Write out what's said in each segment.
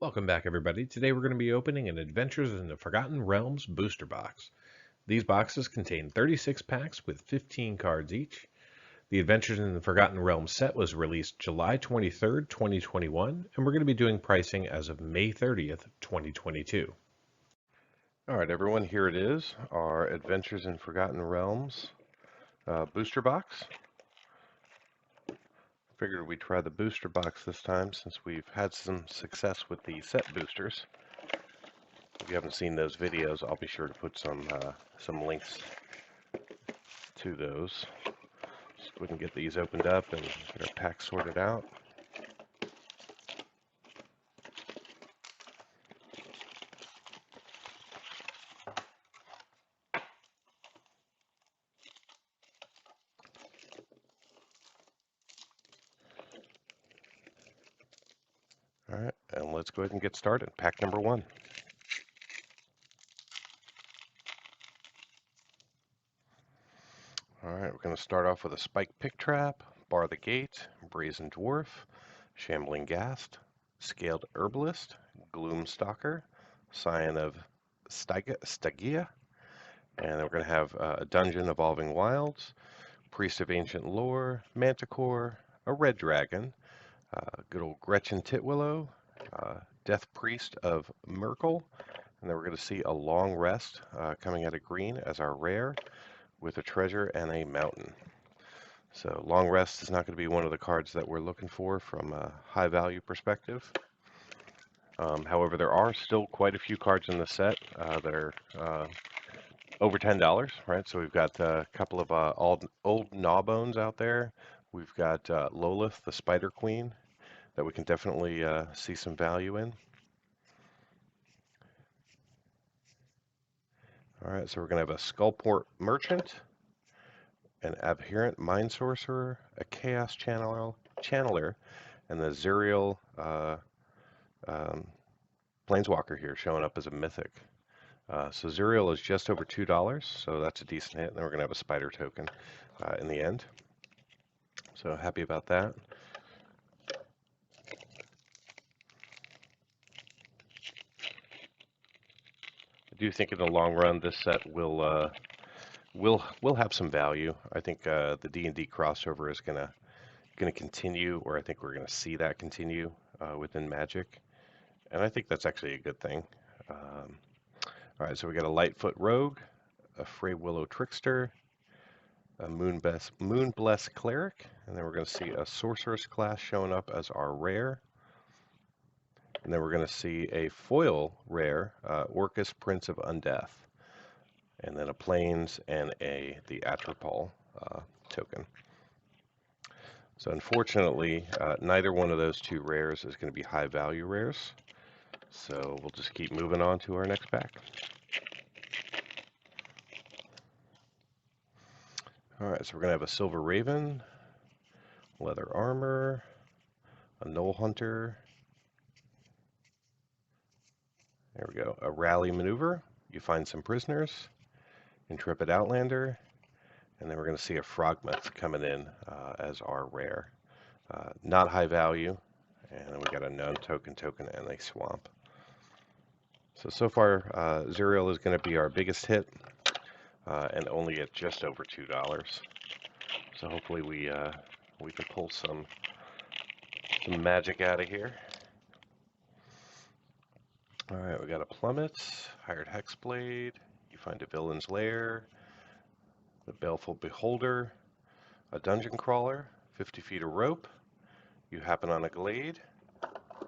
Welcome back, everybody. Today we're going to be opening an Adventures in the Forgotten Realms booster box. These boxes contain 36 packs with 15 cards each. The Adventures in the Forgotten Realms set was released July 23rd, 2021, and we're going to be doing pricing as of May 30th, 2022. All right, everyone, here it is, our Adventures in Forgotten Realms booster box. Figured we'd try the booster box this time since we've had some success with the set boosters. If you haven't seen those videos, I'll be sure to put some links to those. So we can get these opened up and get our packs sorted out. All right, and let's go ahead and get started. Pack number one. All right, we're going to start off with a Spike Pick Trap, Bar the Gate, Brazen Dwarf, Shambling Ghast, Scaled Herbalist, Gloomstalker, Scion of Stygia, and then we're going to have a Dungeon Evolving Wilds, Priest of Ancient Lore, Manticore, a Red Dragon, good old Gretchen Titwillow, Death Priest of Merkel, and then we're going to see a Long Rest coming out of green as our rare with a treasure and a mountain. So Long Rest is not going to be one of the cards that we're looking for from a high value perspective. However, there are still quite a few cards in the set that are over $10, right? So we've got a couple of old Gnawbones out there. We've got Lolith, the Spider Queen, that we can definitely see some value in. All right, so we're going to have a Skullport Merchant, an Abhorrent Mind Sorcerer, a Chaos Channeler, and the Zuriel Planeswalker here showing up as a Mythic. So Zuriel is just over $2, so that's a decent hit. And then we're going to have a Spider token in the end. So happy about that. I do think in the long run this set will have some value. I think the D&D crossover is gonna continue, or I think we're gonna see that continue within Magic, and I think that's actually a good thing. All right, so we got a Lightfoot Rogue, a Frey Willow Trickster, a Moonbless Cleric, and then we're gonna see a Sorceress class showing up as our rare. And then we're going to see a foil rare, Orcus Prince of Undeath, and then a Plains and the Atropol token. So unfortunately, neither one of those two rares is going to be high value rares. So we'll just keep moving on to our next pack. All right, so we're going to have a Silver Raven, Leather Armor, a Knoll Hunter. There we go. A Rally Maneuver. You find some prisoners. Intrepid Outlander. And then we're going to see a Frogmouth coming in as our rare. Not high value. And then we got a known token, and a Swamp. So far, Zuriel is going to be our biggest hit. And only at just over $2. So hopefully we can pull some magic out of here. All right, we got a Plummet, Hired Hexblade, you find a Villain's Lair, the Baleful Beholder, a Dungeon Crawler, 50 feet of rope, you happen on a glade,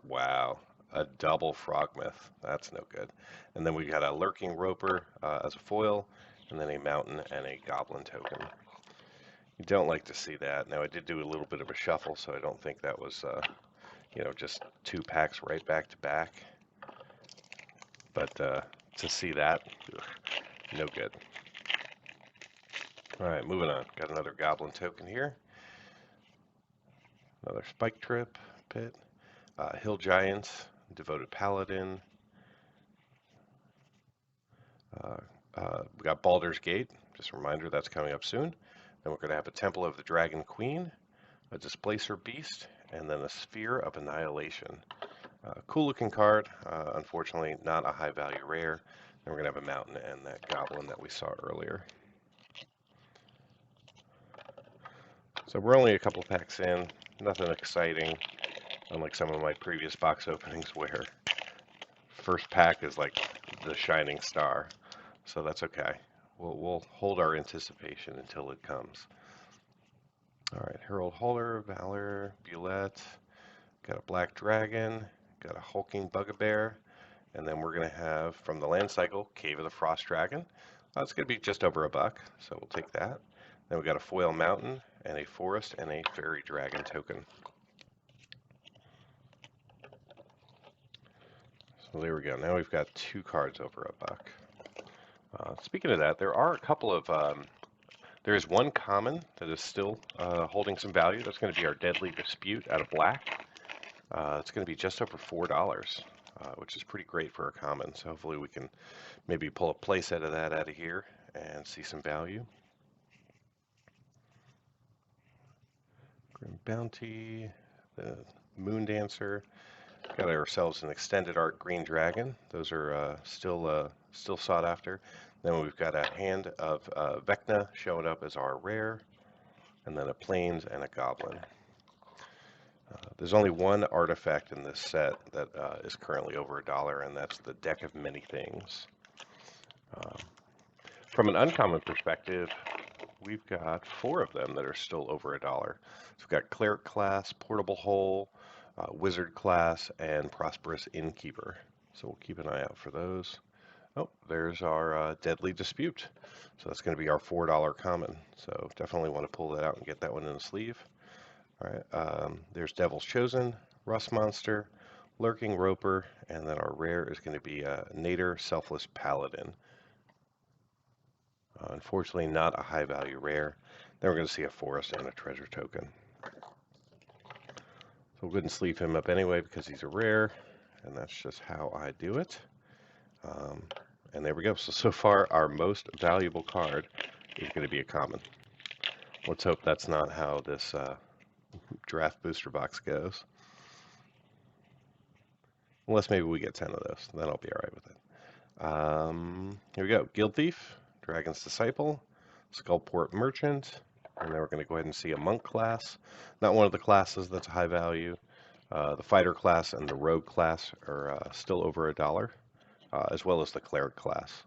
wow, a double Frogmouth, that's no good. And then we got a Lurking Roper as a foil, and then a Mountain and a Goblin token. You don't like to see that. Now I did do a little bit of a shuffle, so I don't think that was, just two packs right back to back. But to see that, ugh, no good. All right, moving on. Got another Goblin token here. Another Spike Trip Pit. Hill Giants, Devoted Paladin. We got Baldur's Gate. Just a reminder, that's coming up soon. Then we're going to have a Temple of the Dragon Queen, a Displacer Beast, and then a Sphere of Annihilation. Cool looking card. Unfortunately, not a high value rare. Then we're going to have a mountain and that goblin that we saw earlier. So we're only a couple packs in. Nothing exciting, unlike some of my previous box openings where first pack is like the shining star. So that's okay. We'll hold our anticipation until it comes. All right, Herald Holder, Valor, Bulette, got a Black Dragon, got a Hulking Bugbear, and then we're going to have, from the land cycle, Cave of the Frost Dragon. It's going to be just over $1, so we'll take that. Then we got a Foil Mountain, and a Forest, and a Fairy Dragon token. So there we go. Now we've got 2 cards over $1. Speaking of that, there are a couple of... there is one common that is still holding some value. That's going to be our Deadly Dispute out of black. It's going to be just over $4, which is pretty great for a common. So hopefully we can maybe pull a playset of that out of here and see some value. Grim Bounty, the Moon Dancer. Got ourselves an extended art Green Dragon. Those are still sought after. Then we've got a hand of Vecna showing up as our rare, and then a Plains and a Goblin. There's only one artifact in this set that is currently over $1, and that's the Deck of Many Things. From an uncommon perspective, we've got 4 of them that are still over $1. So we've got Cleric class, Portable Hole, Wizard class, and Prosperous Innkeeper. So we'll keep an eye out for those. Oh, there's our Deadly Dispute. So that's going to be our $4 common. So definitely want to pull that out and get that one in the sleeve. All right, there's Devil's Chosen, Rust Monster, Lurking Roper, and then our rare is going to be Nader Selfless Paladin. Unfortunately, not a high value rare. Then we're going to see a Forest and a Treasure token. So we'll go ahead and sleeve him up anyway because he's a rare, and that's just how I do it. And there we go. So far, our most valuable card is going to be a common. Let's hope that's not how this draft booster box goes. Unless maybe we get 10 of those. Then I'll be all right with it. Here we go. Guild Thief, Dragon's Disciple, Skullport Merchant, and then we're going to go ahead and see a Monk class. Not one of the classes that's high value. The Fighter class and the Rogue class are still over $1, as well as the Cleric class.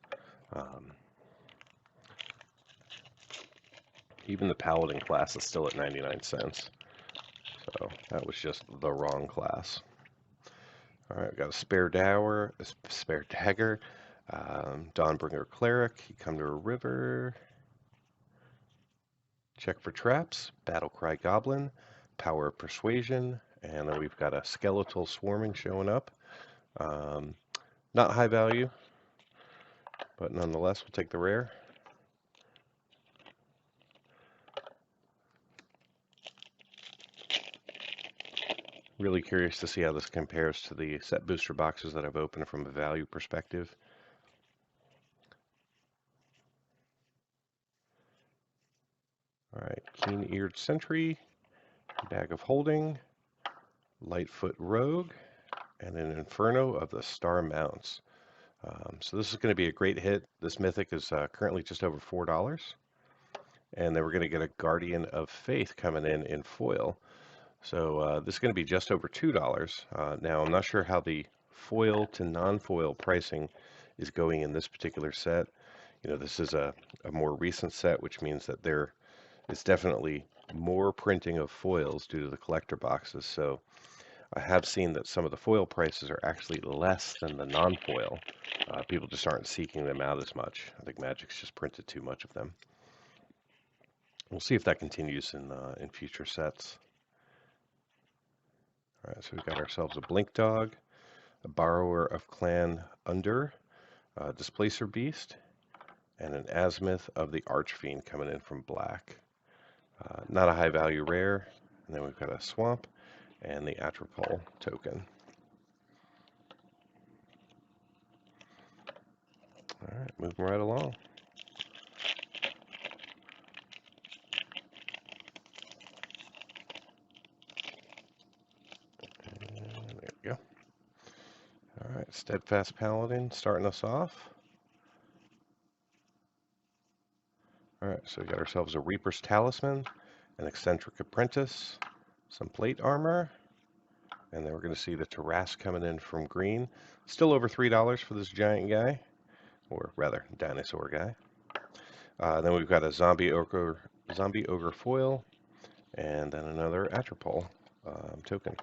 Even the Paladin class is still at 99 cents. So that was just the wrong class. All right, we've got a Spare Dagger, Dawnbringer Cleric, You Come to a River, Check for Traps, Battlecry Goblin, Power of Persuasion, and then we've got a Skeletal Swarming showing up. Not high value, but nonetheless, we'll take the rare. Really curious to see how this compares to the set booster boxes that I've opened from a value perspective. All right, Keen-Eared Sentry, Bag of Holding, Lightfoot Rogue, and an Inferno of the Star Mounts. So this is going to be a great hit. This mythic is currently just over $4. And then we're going to get a Guardian of Faith coming in foil. So this is going to be just over $2. Now, I'm not sure how the foil to non-foil pricing is going in this particular set. You know, this is a more recent set, which means that there is definitely more printing of foils due to the collector boxes. So I have seen that some of the foil prices are actually less than the non-foil. People just aren't seeking them out as much. I think Magic's just printed too much of them. We'll see if that continues in future sets. All right, so we've got ourselves a Blink Dog, a Borrower of Clan Under, a Displacer Beast, and an Azimuth of the Archfiend coming in from black. Not a high value rare. And then we've got a Swamp and the Atropole token. All right, moving right along. And there we go. Steadfast Paladin starting us off. Alright, so we got ourselves a Reaper's Talisman, an Eccentric Apprentice, some plate armor, and then we're going to see the Tarrasque coming in from green. Still over $3 for this giant guy, or rather, dinosaur guy. Then we've got a Zombie Ogre foil, and then another Atropole token.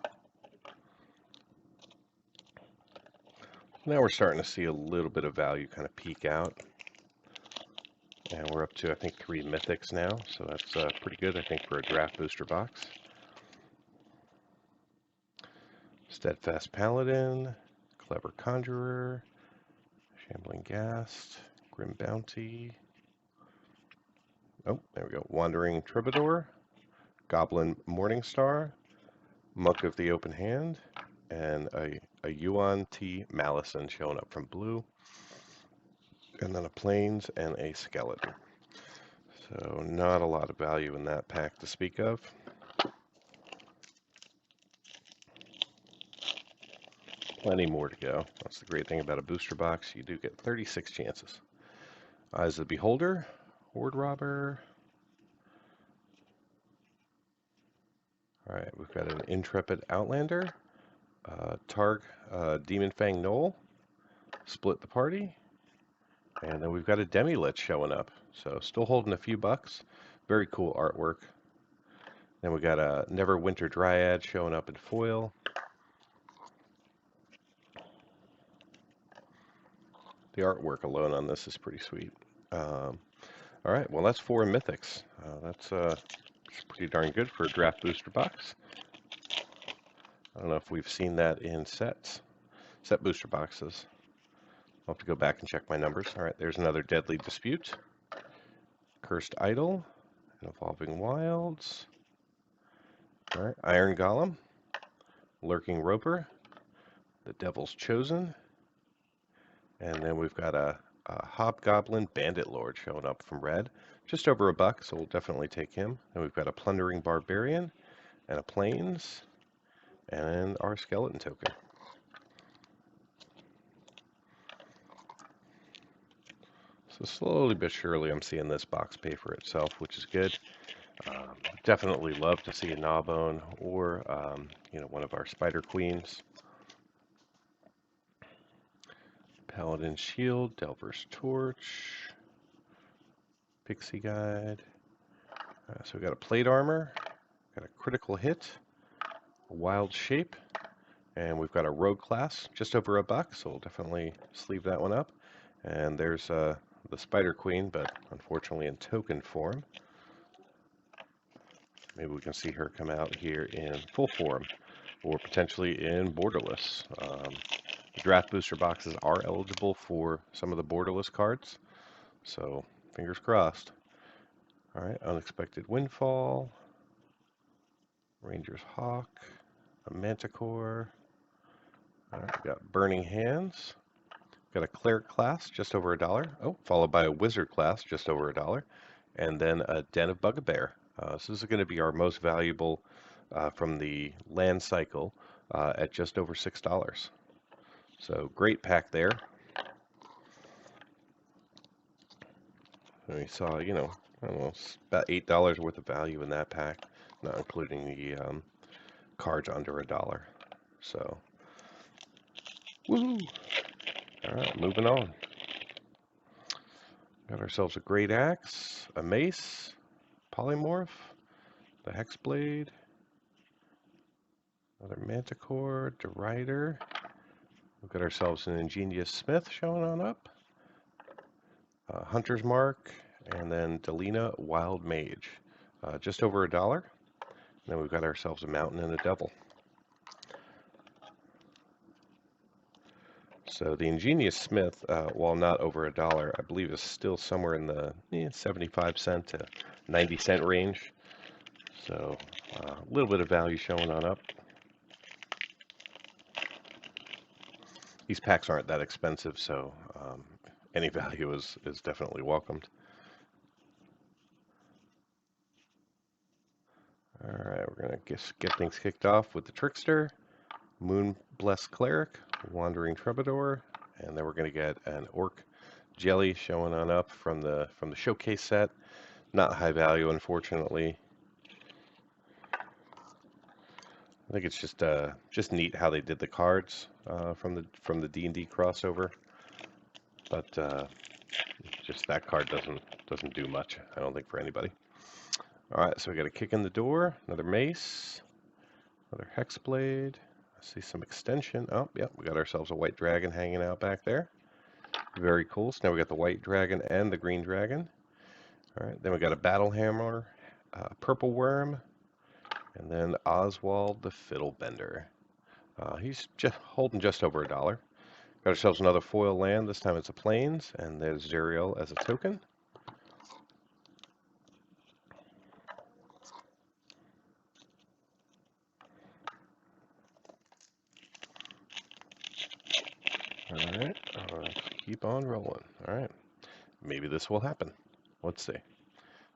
Now we're starting to see a little bit of value kind of peak out. And we're up to, I think, 3 mythics now, so that's pretty good, I think, for a draft booster box. Steadfast Paladin, Clever Conjurer, Shambling Ghast, Grim Bounty. Oh, there we go. Wandering Troubadour, Goblin Morningstar, Monk of the Open Hand, and a Yuan T. Malison showing up from blue. And then a Plains and a Skeleton. So not a lot of value in that pack to speak of. Plenty more to go. That's the great thing about a booster box. You do get 36 chances. Eyes of the Beholder, Horde Robber. Alright, we've got an Intrepid Outlander, Targ Demon Fang Knoll, Split the Party, and then we've got a Demi-Lich showing up. So still holding a few bucks. Very cool artwork. Then we got a Neverwinter Dryad showing up in foil. The artwork alone on this is pretty sweet. All right, well that's 4 mythics. That's pretty darn good for a draft booster box. I don't know if we've seen that in set booster boxes. I'll have to go back and check my numbers. All right, there's another Deadly Dispute, Cursed Idol, Evolving Wilds. All right, Iron Golem, Lurking Roper, the Devil's Chosen, and then we've got a Hobgoblin Bandit Lord showing up from red. Just over $1, so we'll definitely take him. And we've got a Plundering Barbarian and a Plains and our Skeleton token. So slowly but surely I'm seeing this box pay for itself, which is good. Definitely love to see a Gnawbone or one of our Spider Queens. Paladin Shield, Delver's Torch, Pixie Guide. So we got a Plate Armor, got a Critical Hit, a Wild Shape, and we've got a Rogue Class just over $1, so we'll definitely sleeve that one up. And there's the Spider Queen, but unfortunately in token form. Maybe we can see her come out here in full form, or potentially in borderless. The draft booster boxes are eligible for some of the borderless cards, so fingers crossed. All right, Unexpected Windfall, Ranger's Hawk, a Manticore. All right, we got Burning Hands. Got a Cleric class, just over $1. Oh, followed by a Wizard class, just over $1. And then a Den of Bugbear. So this is going to be our most valuable from the land cycle at just over $6. So great pack there. And we saw, I don't know, about $8 worth of value in that pack, not including the cards under $1. So, woohoo! All right, moving on. Got ourselves a Great Axe, a Mace, Polymorph, the Hexblade, another Manticore, Derider. We've got ourselves an Ingenious Smith showing on up, Hunter's Mark, and then Delina Wild Mage, just over $1. And then we've got ourselves a Mountain and a Devil. So the Ingenious Smith, while not over $1, I believe is still somewhere in the 75 cent to 90 cent range. So a little bit of value showing on up. These packs aren't that expensive, so any value is definitely welcomed. All right, we're going to get things kicked off with the Trickster, Moon Blessed Cleric, Wandering Troubadour, and then we're going to get an Orc Jelly showing on up from the showcase set. Not high value, unfortunately. I think it's just neat how they did the cards from the D&D crossover, but just that card doesn't do much, I don't think, for anybody. All right, so we got a Kick in the Door, another Mace, another Hexblade. I see some extension. Oh, yep, we got ourselves a White Dragon hanging out back there. Very cool. So now we got the White Dragon and the Green Dragon. All right, then we got a Battle Hammer, Purple Worm, and then Oswald the Fiddlebender. He's just holding just over $1. Got ourselves another foil land. This time it's a Plains, and there's Zerial as a token. Alright, let's keep on rolling. Alright, maybe this will happen. Let's see.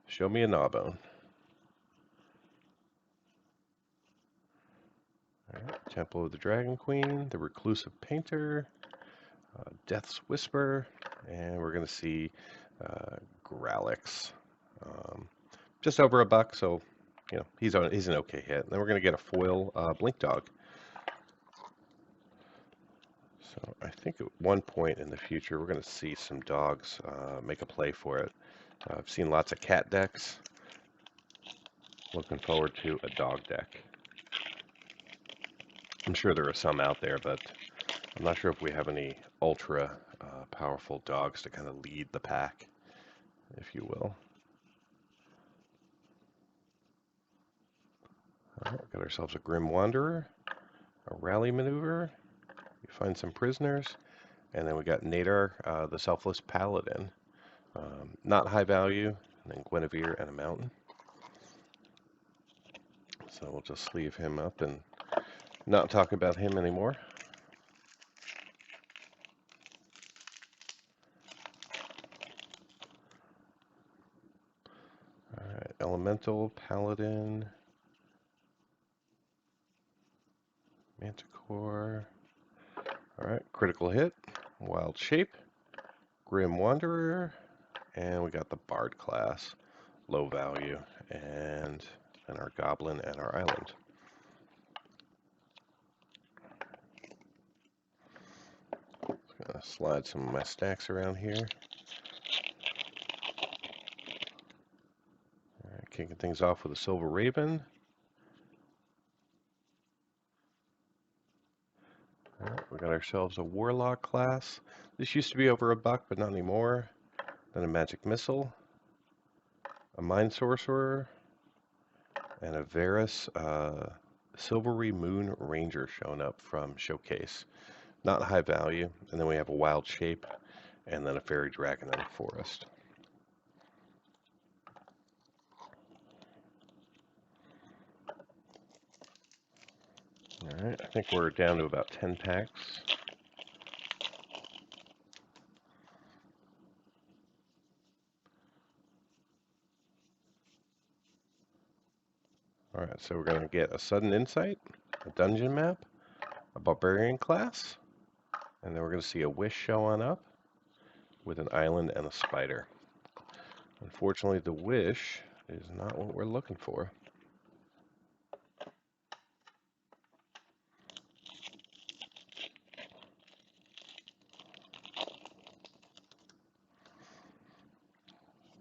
Show me a Gnawbone. Alright, Temple of the Dragon Queen, the Reclusive Painter, Death's Whisper, and we're going to see Growlix. Just over $1, so you know he's an okay hit. And then we're going to get a foil Blink Dog. So I think at one point in the future we're going to see some dogs make a play for it. I've seen lots of cat decks. Looking forward to a dog deck. I'm sure there are some out there, but I'm not sure if we have any ultra powerful dogs to kind of lead the pack, if you will. All right, got ourselves a Grim Wanderer, a Rally Maneuver. We find some prisoners, and then we got Nadar, the Selfless Paladin. Not high value, and then Guinevere and a Mountain. So we'll just sleeve him up and not talk about him anymore. Alright, Elemental, Paladin, Manticore. Alright, Critical Hit, Wild Shape, Grim Wanderer, and we got the Bard class, low value, and then our Goblin and our Island. Just gonna slide some of my stacks around here. Alright, kicking things off with a Silver Raven. Alright, we got ourselves a Warlock class. This used to be over $1, but not anymore. Then a Magic Missile, a Mind Sorcerer, and a Varus Silvery Moon Ranger showing up from Showcase. Not high value. And then we have a Wild Shape, and then a Fairy Dragon and a Forest. Alright, I think we're down to about 10 packs. Alright, so we're going to get a Sudden Insight, a Dungeon Map, a Barbarian class, and then we're going to see a Wish show on up with an Island and a Spider. Unfortunately, the Wish is not what we're looking for.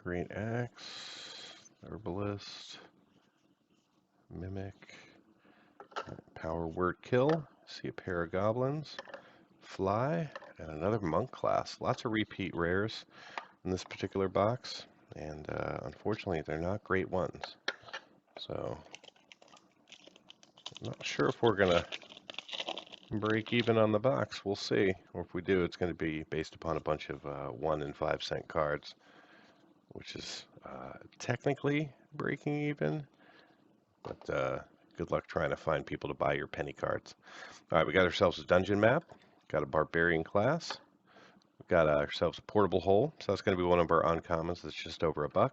Great Axe, Herbalist, Mimic, Power Word Kill, see a pair of Goblins, Fly, and another Monk class. Lots of repeat rares in this particular box, and unfortunately they're not great ones. So I'm not sure if we're going to break even on the box. We'll see. Or if we do, it's going to be based upon a bunch of 1 and 5 cent cards, which is technically breaking even, but good luck trying to find people to buy your penny cards. All right, we got ourselves a Dungeon Map, got a Barbarian class, we got ourselves a Portable Hole, so that's going to be one of our uncommons that's just over $1.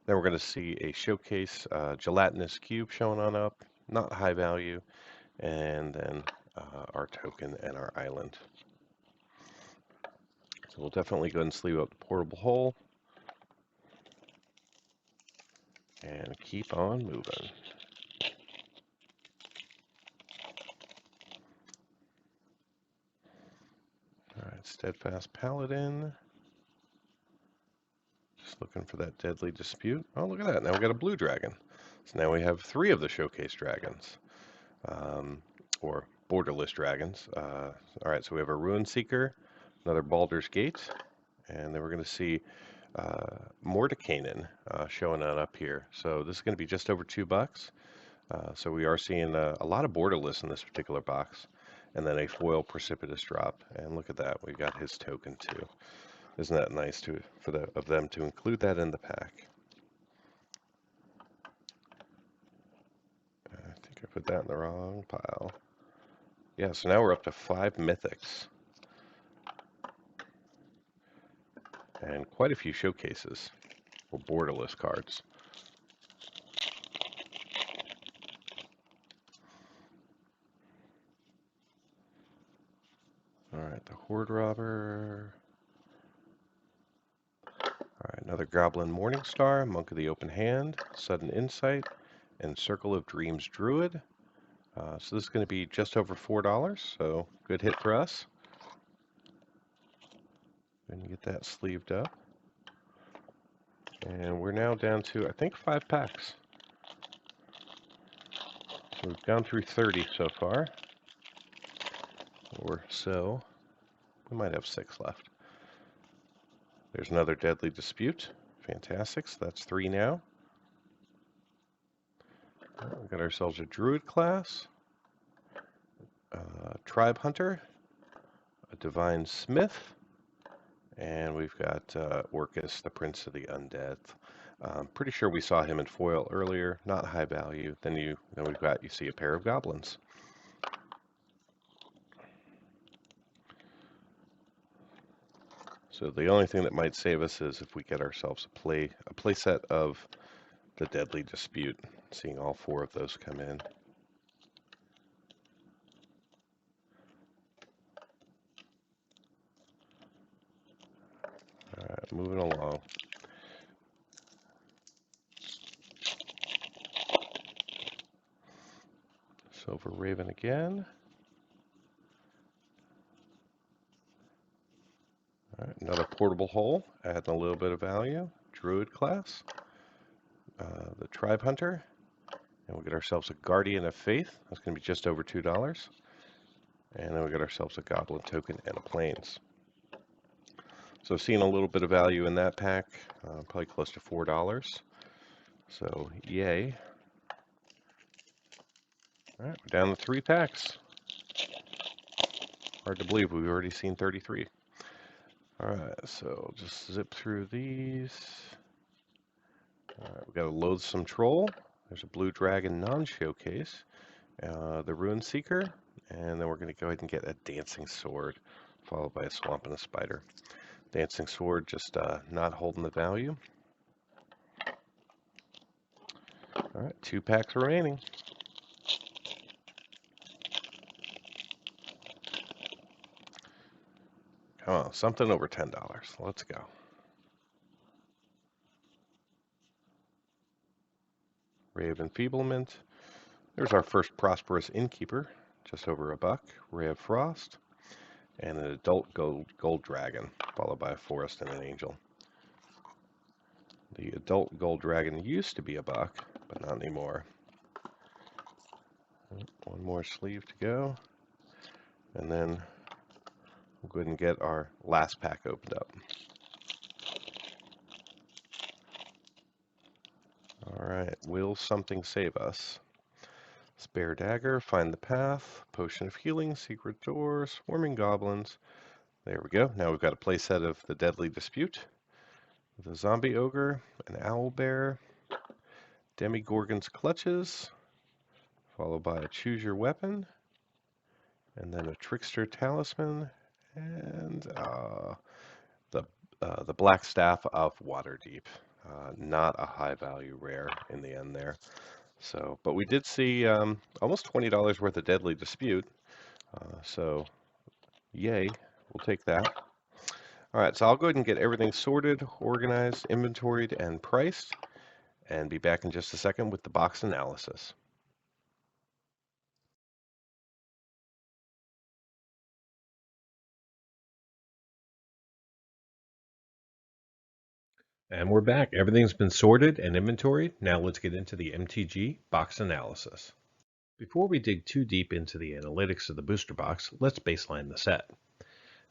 Then we're going to see a Showcase Gelatinous Cube showing on up, not high value, and then our token and our island. So we'll definitely go ahead and sleeve up the portable hole and keep on moving. All right, Steadfast Paladin. Just looking for that deadly dispute. Oh, look at that. Now we got a blue dragon. So now we have 3 of the showcase dragons, or borderless dragons. All right, so we have a Ruin Seeker, another Baldur's Gate, and then we're going to see Mordekainen showing on up here. So this is going to be just over $2. So we are seeing a lot of borderless in this particular box, and then a foil precipitous drop. And look at that, we got his token too. Isn't that nice of them to include that in the pack? I think I put that in the wrong pile. Yeah, so now we're up to 5 mythics. And quite a few showcases for borderless cards. Alright, the Horde Robber. Alright, another Goblin Morningstar, Monk of the Open Hand, Sudden Insight, and Circle of Dreams Druid. So this is going to be just over $4, so good hit for us. Going to get that sleeved up. And we're now down to, I think, 5 packs. So we've gone through 30 so far, or so. We might have 6 left. There's another Deadly Dispute. Fantastic, so that's 3 now. We've got ourselves a Druid class, Tribe Hunter, a Divine Smith, and we've got Orcus, the Prince of the Undead. Pretty sure we saw him in foil earlier, not high value. Then you see a pair of goblins. So the only thing that might save us is if we get ourselves a play set of the Deadly Dispute, seeing all 4 of those come in. All right, moving along. Silver Raven again. All right, another portable hole, adding a little bit of value. Druid class. The Tribe Hunter. And we'll get ourselves a Guardian of Faith. That's going to be just over $2. And then we get ourselves a Goblin token and a Plains. So seeing a little bit of value in that pack, probably close to $4. So yay. All right, we're down to 3 packs. Hard to believe we've already seen 33. All right, so just zip through these. All right, we got a Loathsome Troll. There's a Blue Dragon non-showcase. The Ruin Seeker. And then we're going to go ahead and get a Dancing Sword, followed by a Swamp and a Spider. Dancing Sword just not holding the value. All right, 2 packs remaining. Come on, something over $10. Let's go. Ray of Enfeeblement. There's our first Prosperous Innkeeper, just over $1. Ray of Frost. And an Adult Gold Dragon, followed by a Forest and an Angel. The Adult Gold Dragon used to be $1, but not anymore. One more sleeve to go. And then we'll go ahead and get our last pack opened up. Alright, will something save us? Spare Dagger, Find the Path, Potion of Healing, Secret Door, Swarming Goblins. There we go. Now we've got a playset of the Deadly Dispute. The Zombie Ogre, an Owlbear, Demigorgon's Clutches, followed by a Choose Your Weapon, and then a Trickster Talisman, and the Black Staff of Waterdeep. Not a high value rare in the end there. So, but we did see almost $20 worth of Deadly Dispute. So yay, we'll take that. All right, so I'll go ahead and get everything sorted, organized, inventoried, and priced, and be back in just a second with the box analysis. And we're back. Everything's been sorted and inventoried. Now let's get into the MTG box analysis. Before we dig too deep into the analytics of the booster box, let's baseline the set.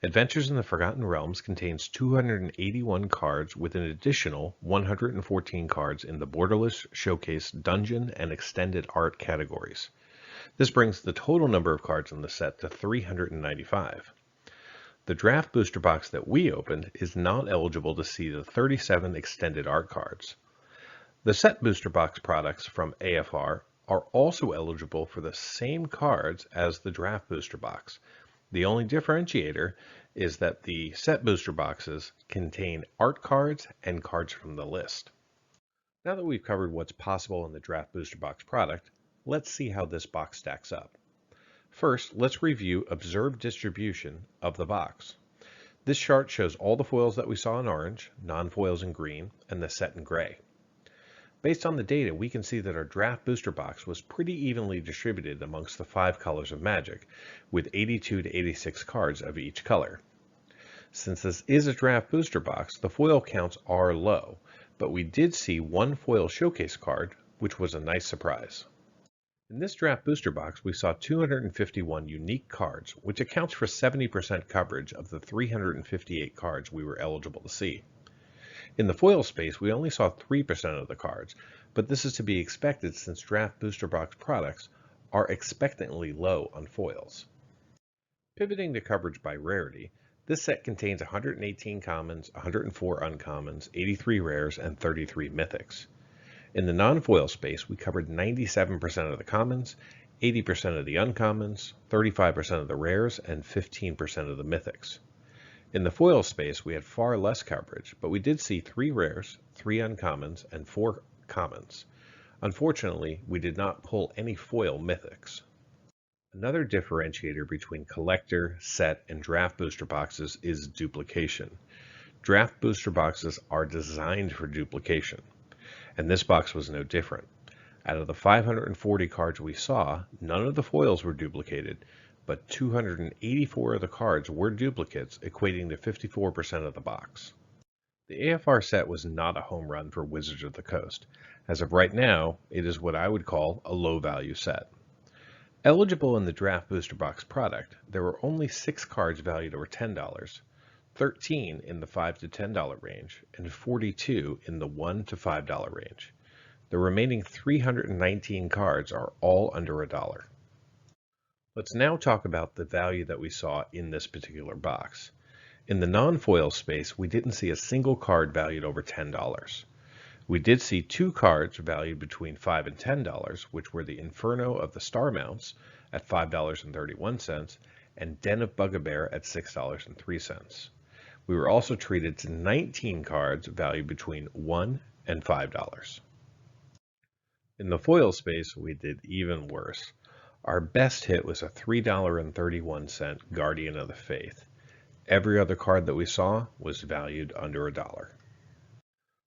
Adventures in the Forgotten Realms contains 281 cards with an additional 114 cards in the Borderless, Showcase, Dungeon, and Extended Art categories. This brings the total number of cards in the set to 395. The draft booster box that we opened is not eligible to see the 37 Extended Art cards. The set booster box products from AFR are also eligible for the same cards as the draft booster box. The only differentiator is that the set booster boxes contain art cards and cards from the list. Now that we've covered what's possible in the draft booster box product, let's see how this box stacks up. First, let's review observed distribution of the box. This chart shows all the foils that we saw in orange, non-foils in green, and the set in gray. Based on the data, we can see that our draft booster box was pretty evenly distributed amongst the 5 colors of Magic, with 82 to 86 cards of each color. Since this is a draft booster box, the foil counts are low, but we did see one foil showcase card, which was a nice surprise. In this draft booster box, we saw 251 unique cards, which accounts for 70% coverage of the 358 cards we were eligible to see. In the foil space, we only saw 3% of the cards, but this is to be expected since draft booster box products are expectantly low on foils. Pivoting to coverage by rarity, this set contains 118 commons, 104 uncommons, 83 rares, and 33 mythics. In the non-foil space, we covered 97% of the commons, 80% of the uncommons, 35% of the rares, and 15% of the mythics. In the foil space, we had far less coverage, but we did see 3 rares, 3 uncommons, and 4 commons. Unfortunately, we did not pull any foil mythics. Another differentiator between collector, set, and draft booster boxes is duplication. Draft booster boxes are designed for duplication, and this box was no different. Out of the 540 cards we saw, none of the foils were duplicated, but 284 of the cards were duplicates, equating to 54% of the box. The AFR set was not a home run for Wizards of the Coast. As of right now, it is what I would call a low-value set. Eligible in the draft booster box product, there were only 6 cards valued over $10, 13 in the $5 to $10 range, and 42 in the $1 to $5 range. The remaining 319 cards are all under $1. Let's now talk about the value that we saw in this particular box. In the non-foil space, we didn't see a single card valued over $10. We did see 2 cards valued between $5 and $10, which were the Inferno of the Star Mounts at $5.31 and Den of Bugbear at $6.03. We were also treated to 19 cards valued between $1 and $5. In the foil space, we did even worse. Our best hit was a $3.31 Guardian of the Faith. Every other card that we saw was valued under $1.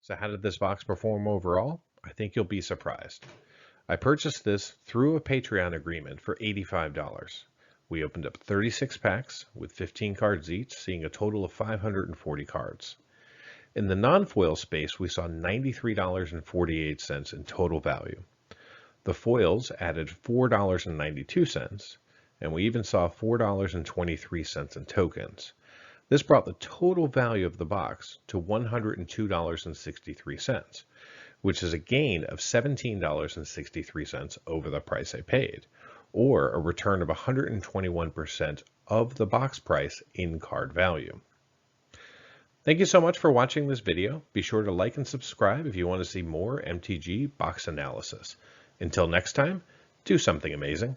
So how did this box perform overall? I think you'll be surprised. I purchased this through a Patreon agreement for $85. We opened up 36 packs with 15 cards each, seeing a total of 540 cards. In the non-foil space, we saw $93.48 in total value. The foils added $4.92, and we even saw $4.23 in tokens. This brought the total value of the box to $102.63, which is a gain of $17.63 over the price I paid, or a return of 121% of the box price in card value. Thank you so much for watching this video. Be sure to like and subscribe if you want to see more MTG box analysis. Until next time, do something amazing.